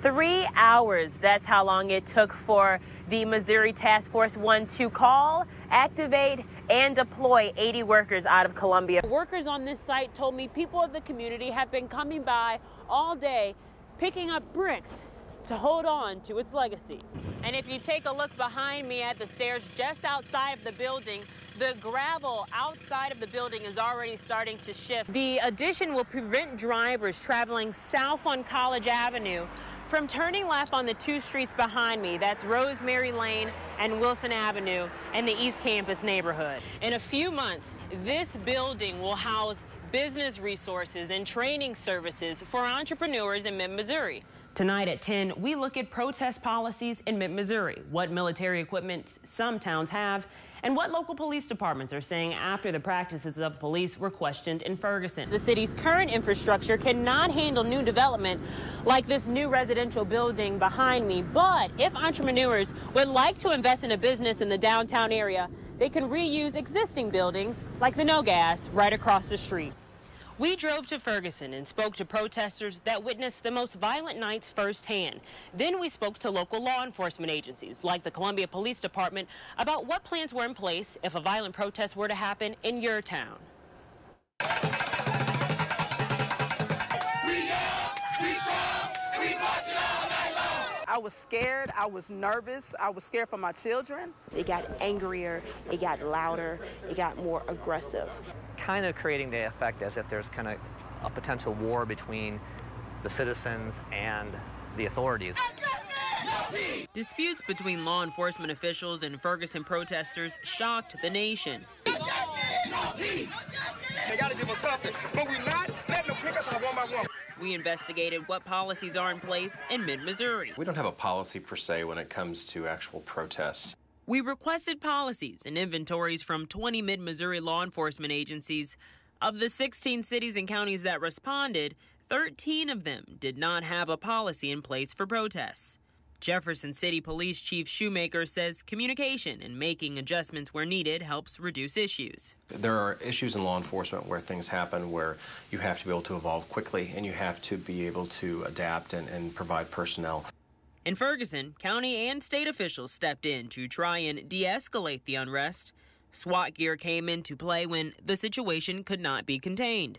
3 hours. That's how long it took for the Missouri Task Force 1 to call, activate, and deploy 80 workers out of Columbia. Workers on this site told me people of the community have been coming by all day picking up bricks to hold on to its legacy. And if you take a look behind me at the stairs just outside of the building, the gravel outside of the building is already starting to shift. The addition will prevent drivers traveling south on College Avenue from turning left on the two streets behind me. That's Rosemary Lane and Wilson Avenue in the East Campus neighborhood. In a few months, this building will house business resources and training services for entrepreneurs in mid-Missouri. Tonight at 10, we look at protest policies in mid-Missouri, what military equipment some towns have, and what local police departments are saying after the practices of police were questioned in Ferguson. The city's current infrastructure cannot handle new development like this new residential building behind me, but if entrepreneurs would like to invest in a business in the downtown area, they can reuse existing buildings like the No Gas right across the street. We drove to Ferguson and spoke to protesters that witnessed the most violent nights firsthand. Then we spoke to local law enforcement agencies like the Columbia Police Department about what plans were in place if a violent protest were to happen in your town. I was scared, I was nervous, I was scared for my children. It got angrier, it got louder, it got more aggressive. Kind of creating the effect as if there's kind of a potential war between the citizens and the authorities. Disputes between law enforcement officials and Ferguson protesters shocked the nation. They gotta give us something, but we're not letting them pick us out one by one. We investigated what policies are in place in mid-Missouri. We don't have a policy per se when it comes to actual protests. We requested policies and inventories from 20 mid-Missouri law enforcement agencies. Of the 16 cities and counties that responded, 13 of them did not have a policy in place for protests. Jefferson City Police Chief Shoemaker says communication and making adjustments where needed helps reduce issues. There are issues in law enforcement where things happen where you have to be able to evolve quickly and you have to be able to adapt and provide personnel. In Ferguson, county and state officials stepped in to try and de-escalate the unrest. SWAT gear came into play when the situation could not be contained.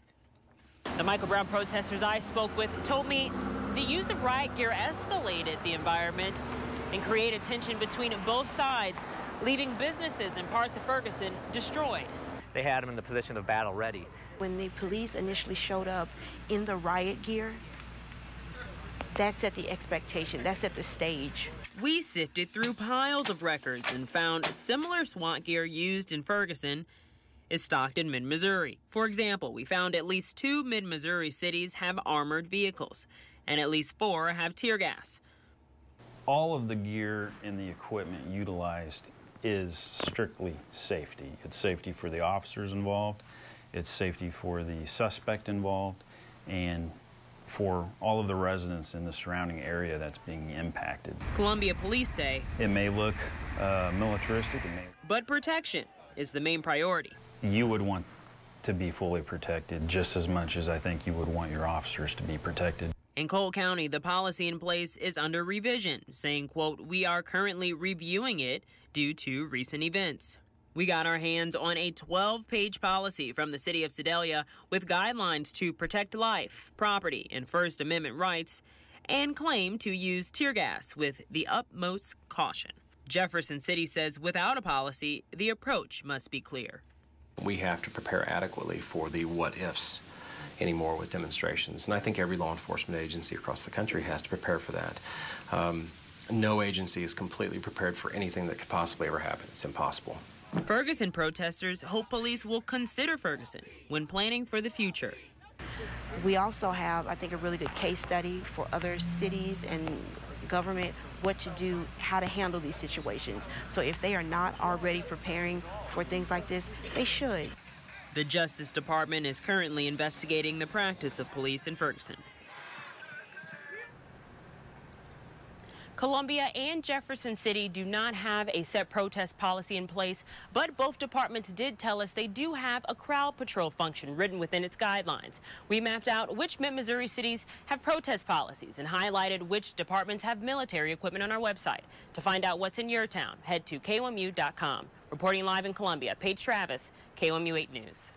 The Michael Brown protesters I spoke with told me the use of riot gear escalated the environment and created tension between both sides, leaving businesses in parts of Ferguson destroyed. They had them in the position of battle ready. When the police initially showed up in the riot gear, that set the expectation, that set the stage. We sifted through piles of records and found similar SWAT gear used in Ferguson is stocked in mid-Missouri. For example, we found at least 2 mid-Missouri cities have armored vehicles, and at least 4 have tear gas. All of the gear and the equipment utilized is strictly safety. It's safety for the officers involved, it's safety for the suspect involved, and for all of the residents in the surrounding area that's being impacted. Columbia police say it may look militaristic, but protection is the main priority. You would want to be fully protected just as much as I think you would want your officers to be protected. In Cole County, the policy in place is under revision, saying, quote, "We are currently reviewing it due to recent events." We got our hands on a 12-page policy from the city of Sedalia with guidelines to protect life, property, and First Amendment rights, and claim to use tear gas with the utmost caution. Jefferson City says without a policy, the approach must be clear. We have to prepare adequately for the what-ifs anymore with demonstrations, and I think every law enforcement agency across the country has to prepare for that. No agency is completely prepared for anything that could possibly ever happen. It's impossible. Ferguson protesters hope police will consider Ferguson when planning for the future. We also have, I think, a really good case study for other cities and government, what to do, how to handle these situations. So if they are not already preparing for things like this, they should. The Justice Department is currently investigating the practice of police in Ferguson. Columbia and Jefferson City do not have a set protest policy in place, but both departments did tell us they do have a crowd patrol function written within its guidelines. We mapped out which mid-Missouri cities have protest policies and highlighted which departments have military equipment on our website. To find out what's in your town, head to KOMU.com. Reporting live in Columbia, Paige Travis, KOMU 8 News.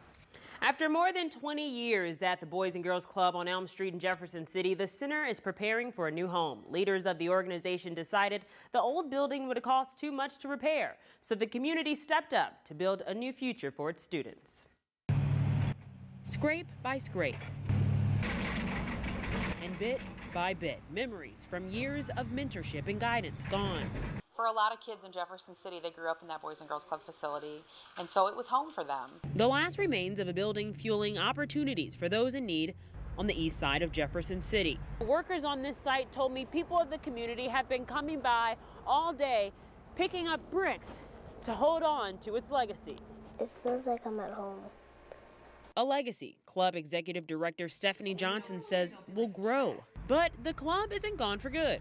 After more than 20 years at the Boys and Girls Club on Elm Street in Jefferson City, the center is preparing for a new home. Leaders of the organization decided the old building would cost too much to repair, so the community stepped up to build a new future for its students. Scrape by scrape, and bit by bit, memories from years of mentorship and guidance gone. For a lot of kids in Jefferson City, they grew up in that Boys and Girls Club facility, and so it was home for them. The last remains of a building fueling opportunities for those in need on the east side of Jefferson City. Workers on this site told me people of the community have been coming by all day, picking up bricks to hold on to its legacy. It feels like I'm at home. A legacy club executive director Stephanie Johnson says will grow. But the club isn't gone for good.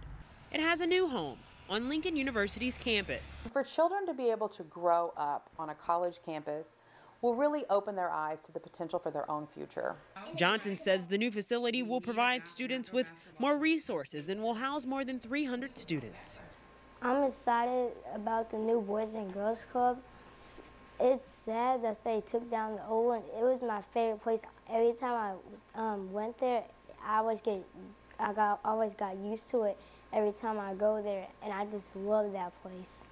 It has a new home on Lincoln University's campus. For children to be able to grow up on a college campus will really open their eyes to the potential for their own future. Johnson says the new facility will provide students with more resources and will house more than 300 students. I'm excited about the new Boys and Girls Club. It's sad that they took down the old one. It was my favorite place. Every time I went there, I always got used to it every time I go there, and I just love that place.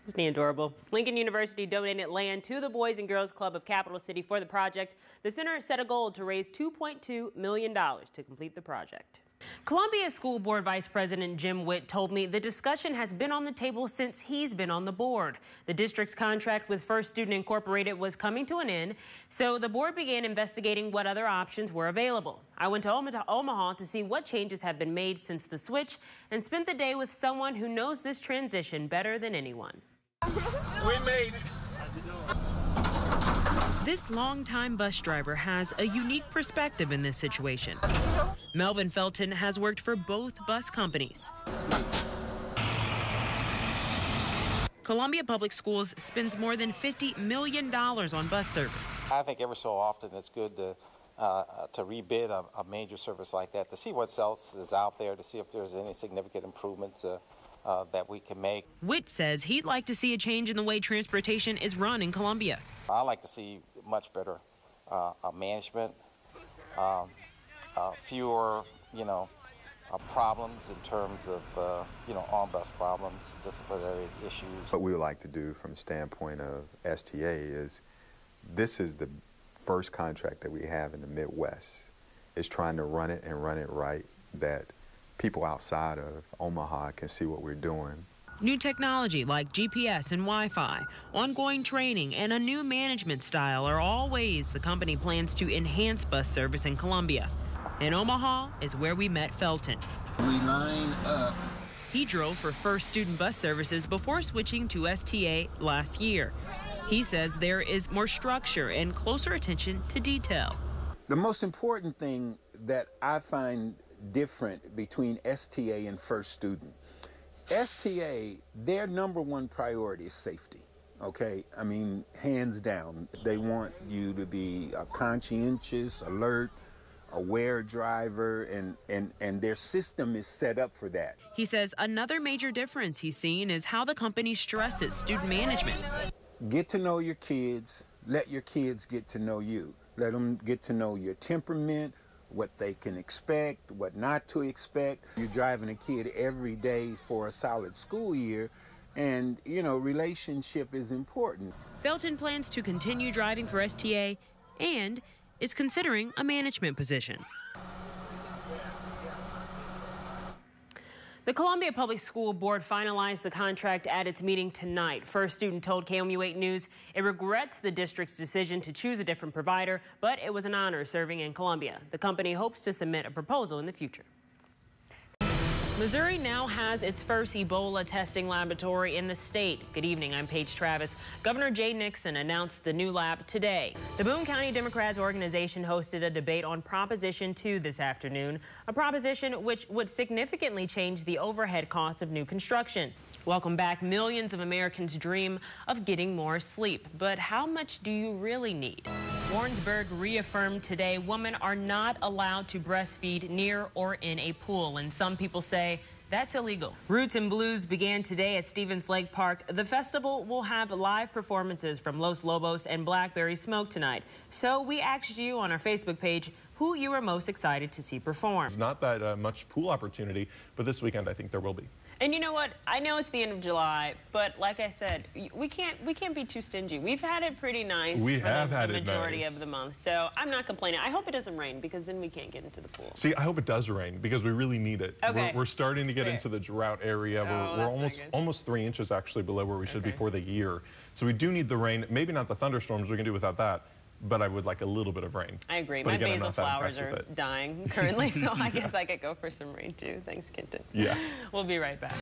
Isn't he adorable? Lincoln University donated land to the Boys and Girls Club of Capital City for the project. The center set a goal to raise $2.2 million to complete the project. Columbia School Board Vice President Jim Witt told me the discussion has been on the table since he's been on the board. The district's contract with First Student Incorporated was coming to an end, so the board began investigating what other options were available. I went to Omaha to see what changes have been made since the switch and spent the day with someone who knows this transition better than anyone. We made it. This longtime bus driver has a unique perspective in this situation. Melvin Felton has worked for both bus companies. Columbia Public Schools spends more than $50 million on bus service. I think every so often it's good to rebid a major service like that, to see what else is out there, to see if there's any significant improvements that we can make. Witt says he'd like to see a change in the way transportation is run in Columbia. I like to see much better management, fewer, problems in terms of, on-bus problems, disciplinary issues. What we would like to do from the standpoint of STA is this is the first contract that we have in the Midwest. It's trying to run it and run it right, that people outside of Omaha can see what we're doing. New technology like GPS and Wi-Fi, ongoing training, and a new management style are all ways the company plans to enhance bus service in Columbia. In Omaha is where we met Felton. We line up. He drove for First Student Bus Services before switching to STA last year. He says there is more structure and closer attention to detail. The most important thing that I find different between STA and First Student, STA, their number one priority is safety, okay? I mean, hands down. They want you to be a conscientious, alert, aware driver, and their system is set up for that. He says another major difference he's seen is how the company stresses student management. Get to know your kids, let your kids get to know you. Let them get to know your temperament, what they can expect, what not to expect. You're driving a kid every day for a solid school year, and, relationship is important. Felton plans to continue driving for STA and is considering a management position. The Columbia Public School Board finalized the contract at its meeting tonight. First Student told KOMU 8 News it regrets the district's decision to choose a different provider, but it was an honor serving in Columbia. The company hopes to submit a proposal in the future. Missouri now has its first Ebola testing laboratory in the state. Good evening, I'm Paige Travis. Governor Jay Nixon announced the new lab today. The Boone County Democrats organization hosted a debate on Proposition 2 this afternoon, a proposition which would significantly change the overhead cost of new construction. Welcome back. Millions of Americans dream of getting more sleep, but how much do you really need? Warrensburg reaffirmed today women are not allowed to breastfeed near or in a pool, and some people say that's illegal. Roots and Blues began today at Stevens Lake Park. The festival will have live performances from Los Lobos and Blackberry Smoke tonight. So we asked you on our Facebook page who you were most excited to see perform. It's not that much pool opportunity, but this weekend I think there will be. And you know what? I know it's the end of July, but like I said, we can't be too stingy. We've had it pretty nice for the majority of the month, so I'm not complaining. I hope it doesn't rain because then we can't get into the pool. See, I hope it does rain because we really need it. Okay. We're starting to get into the drought area. We're almost 3 inches actually below where we should be for the year. So we do need the rain. Maybe not the thunderstorms. We can do without that. But I would like a little bit of rain. I agree. But My again, basil flowers are dying currently, so I guess I could go for some rain too. Thanks, Kenton. Yeah. We'll be right back.